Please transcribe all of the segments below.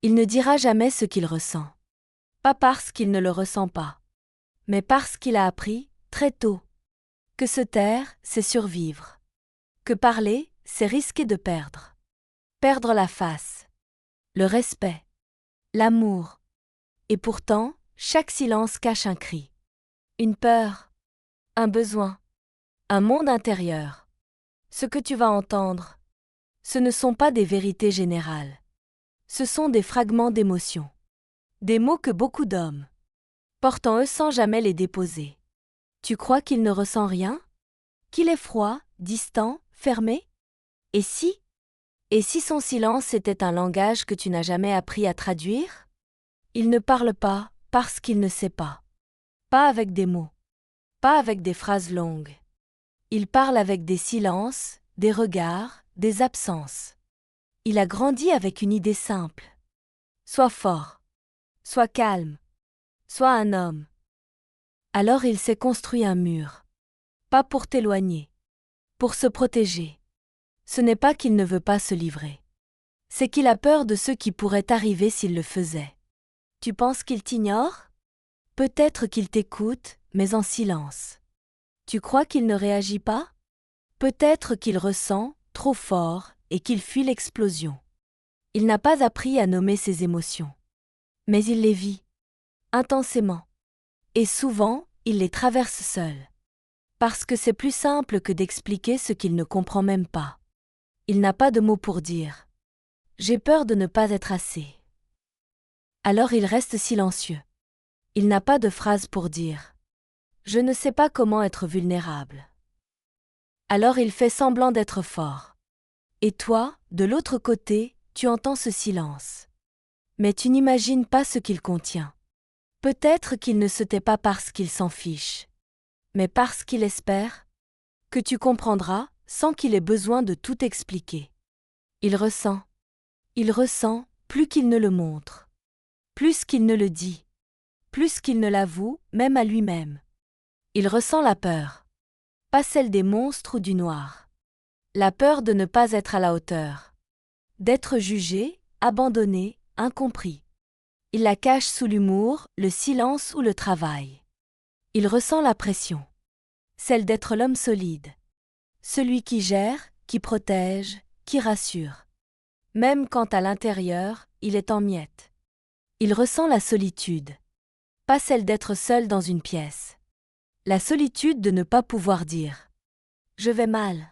Il ne dira jamais ce qu'il ressent. Pas parce qu'il ne le ressent pas, mais parce qu'il a appris, très tôt, que se taire, c'est survivre. Que parler, c'est risquer de perdre. Perdre la face, le respect, l'amour. Et pourtant, chaque silence cache un cri. Une peur, un besoin, un monde intérieur. Ce que tu vas entendre, ce ne sont pas des vérités générales. Ce sont des fragments d'émotions. Des mots que beaucoup d'hommes portent en eux sans jamais les déposer. Tu crois qu'il ne ressent rien? Qu'il est froid, distant, fermé? Et si? Et si son silence était un langage que tu n'as jamais appris à traduire? Il ne parle pas parce qu'il ne sait pas. Pas avec des mots. Pas avec des phrases longues. Il parle avec des silences, des regards, des absences. Il a grandi avec une idée simple. Sois fort. Sois calme. Sois un homme. Alors il s'est construit un mur. Pas pour t'éloigner. Pour se protéger. Ce n'est pas qu'il ne veut pas se livrer. C'est qu'il a peur de ce qui pourrait arriver s'il le faisait. Tu penses qu'il t'ignore? Peut-être qu'il t'écoute, mais en silence. Tu crois qu'il ne réagit pas? Peut-être qu'il ressent, trop fort, et qu'il fuit l'explosion. Il n'a pas appris à nommer ses émotions. Mais il les vit. Intensément. Et souvent, il les traverse seul. Parce que c'est plus simple que d'expliquer ce qu'il ne comprend même pas. Il n'a pas de mots pour dire. J'ai peur de ne pas être assez. Alors il reste silencieux. Il n'a pas de phrase pour dire. Je ne sais pas comment être vulnérable. Alors il fait semblant d'être fort. Et toi, de l'autre côté, tu entends ce silence. Mais tu n'imagines pas ce qu'il contient. Peut-être qu'il ne se tait pas parce qu'il s'en fiche, mais parce qu'il espère que tu comprendras sans qu'il ait besoin de tout expliquer. Il ressent. Il ressent plus qu'il ne le montre, plus qu'il ne le dit, plus qu'il ne l'avoue, même à lui-même. Il ressent la peur. Pas celle des monstres ou du noir. La peur de ne pas être à la hauteur. D'être jugé, abandonné, incompris. Il la cache sous l'humour, le silence ou le travail. Il ressent la pression. Celle d'être l'homme solide. Celui qui gère, qui protège, qui rassure. Même quand à l'intérieur, il est en miettes. Il ressent la solitude. Pas celle d'être seul dans une pièce. La solitude de ne pas pouvoir dire « Je vais mal »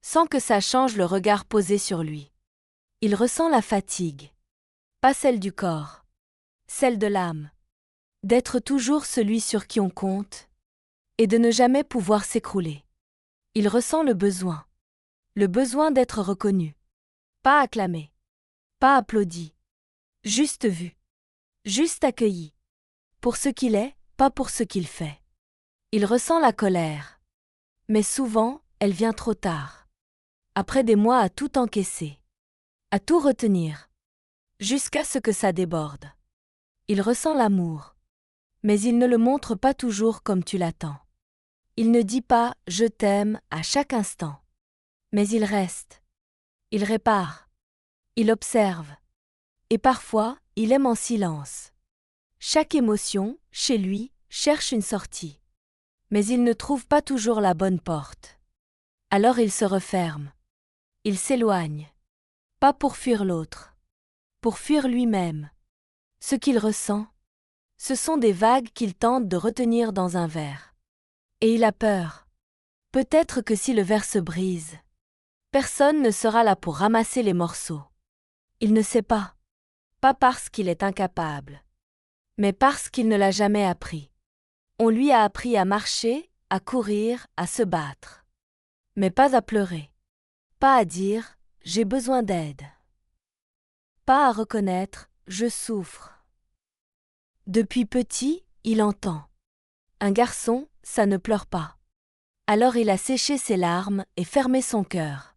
sans que ça change le regard posé sur lui. Il ressent la fatigue. Pas celle du corps. Celle de l'âme. D'être toujours celui sur qui on compte et de ne jamais pouvoir s'écrouler. Il ressent le besoin. Le besoin d'être reconnu. Pas acclamé. Pas applaudi. Juste vu. Juste accueilli. Pour ce qu'il est, pas pour ce qu'il fait. Il ressent la colère. Mais souvent, elle vient trop tard. Après des mois à tout encaisser. À tout retenir. Jusqu'à ce que ça déborde. Il ressent l'amour. Mais il ne le montre pas toujours comme tu l'attends. Il ne dit pas « je t'aime » à chaque instant. Mais il reste. Il répare. Il observe. Et parfois, il aime en silence. Chaque émotion, chez lui, cherche une sortie. Mais il ne trouve pas toujours la bonne porte. Alors il se referme. Il s'éloigne. Pas pour fuir l'autre. Pour fuir lui-même. Ce qu'il ressent, ce sont des vagues qu'il tente de retenir dans un verre. Et il a peur. Peut-être que si le verre se brise, personne ne sera là pour ramasser les morceaux. Il ne sait pas. Pas parce qu'il est incapable, mais parce qu'il ne l'a jamais appris. On lui a appris à marcher, à courir, à se battre. Mais pas à pleurer. Pas à dire « j'ai besoin d'aide ». Pas à reconnaître « je souffre ». Depuis petit, il entend. Un garçon, ça ne pleure pas. Alors il a séché ses larmes et fermé son cœur.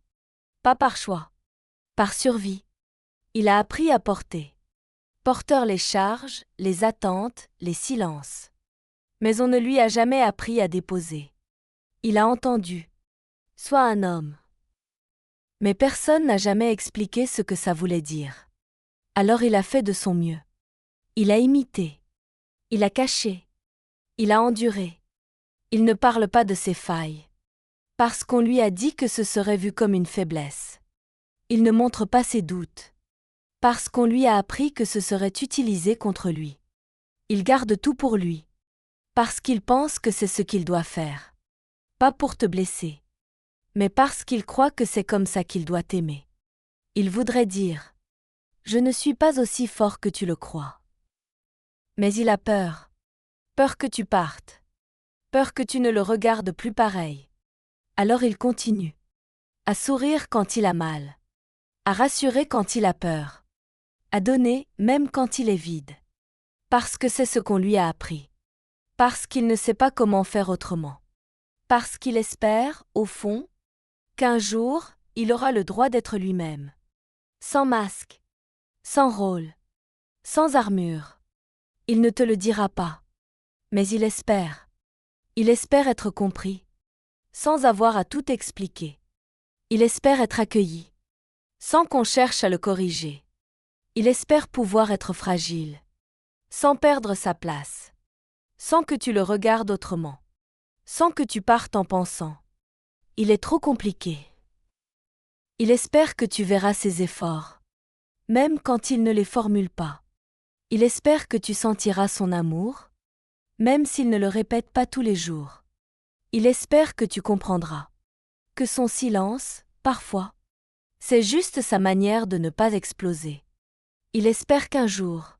Pas par choix. Par survie. Il a appris à porter. Porteur les charges, les attentes, les silences. Mais on ne lui a jamais appris à déposer. Il a entendu. Sois un homme. Mais personne n'a jamais expliqué ce que ça voulait dire. Alors il a fait de son mieux. Il a imité. Il a caché. Il a enduré. Il ne parle pas de ses failles. Parce qu'on lui a dit que ce serait vu comme une faiblesse. Il ne montre pas ses doutes. Parce qu'on lui a appris que ce serait utilisé contre lui. Il garde tout pour lui. Parce qu'il pense que c'est ce qu'il doit faire. Pas pour te blesser. Mais parce qu'il croit que c'est comme ça qu'il doit t'aimer. Il voudrait dire: je ne suis pas aussi fort que tu le crois. Mais il a peur. Peur que tu partes. Peur que tu ne le regardes plus pareil. Alors il continue. À sourire quand il a mal. À rassurer quand il a peur. À donner même quand il est vide. Parce que c'est ce qu'on lui a appris. Parce qu'il ne sait pas comment faire autrement. Parce qu'il espère, au fond, qu'un jour, il aura le droit d'être lui-même. Sans masque. Sans rôle. Sans armure. Il ne te le dira pas. Mais il espère. Il espère être compris. Sans avoir à tout expliquer. Il espère être accueilli. Sans qu'on cherche à le corriger. Il espère pouvoir être fragile. Sans perdre sa place. Sans que tu le regardes autrement. Sans que tu partes en pensant: il est trop compliqué. Il espère que tu verras ses efforts. Même quand il ne les formule pas. Il espère que tu sentiras son amour. Même s'il ne le répète pas tous les jours. Il espère que tu comprendras. Que son silence, parfois, c'est juste sa manière de ne pas exploser. Il espère qu'un jour,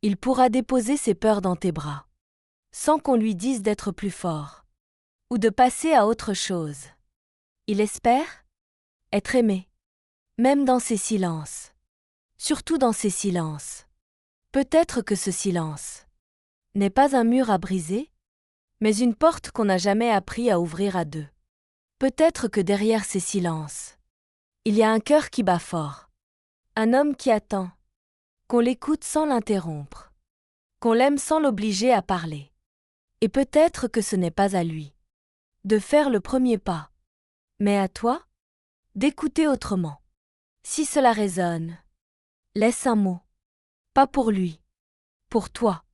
il pourra déposer ses peurs dans tes bras. Sans qu'on lui dise d'être plus fort. Ou de passer à autre chose. Il espère être aimé. Même dans ses silences. Surtout dans ses silences. Peut-être que ce silence n'est pas un mur à briser, mais une porte qu'on n'a jamais appris à ouvrir à deux. Peut-être que derrière ces silences, il y a un cœur qui bat fort. Un homme qui attend. Qu'on l'écoute sans l'interrompre. Qu'on l'aime sans l'obliger à parler. Et peut-être que ce n'est pas à lui de faire le premier pas. Mais à toi d'écouter autrement. Si cela résonne, laisse un mot. Pas pour lui. Pour toi.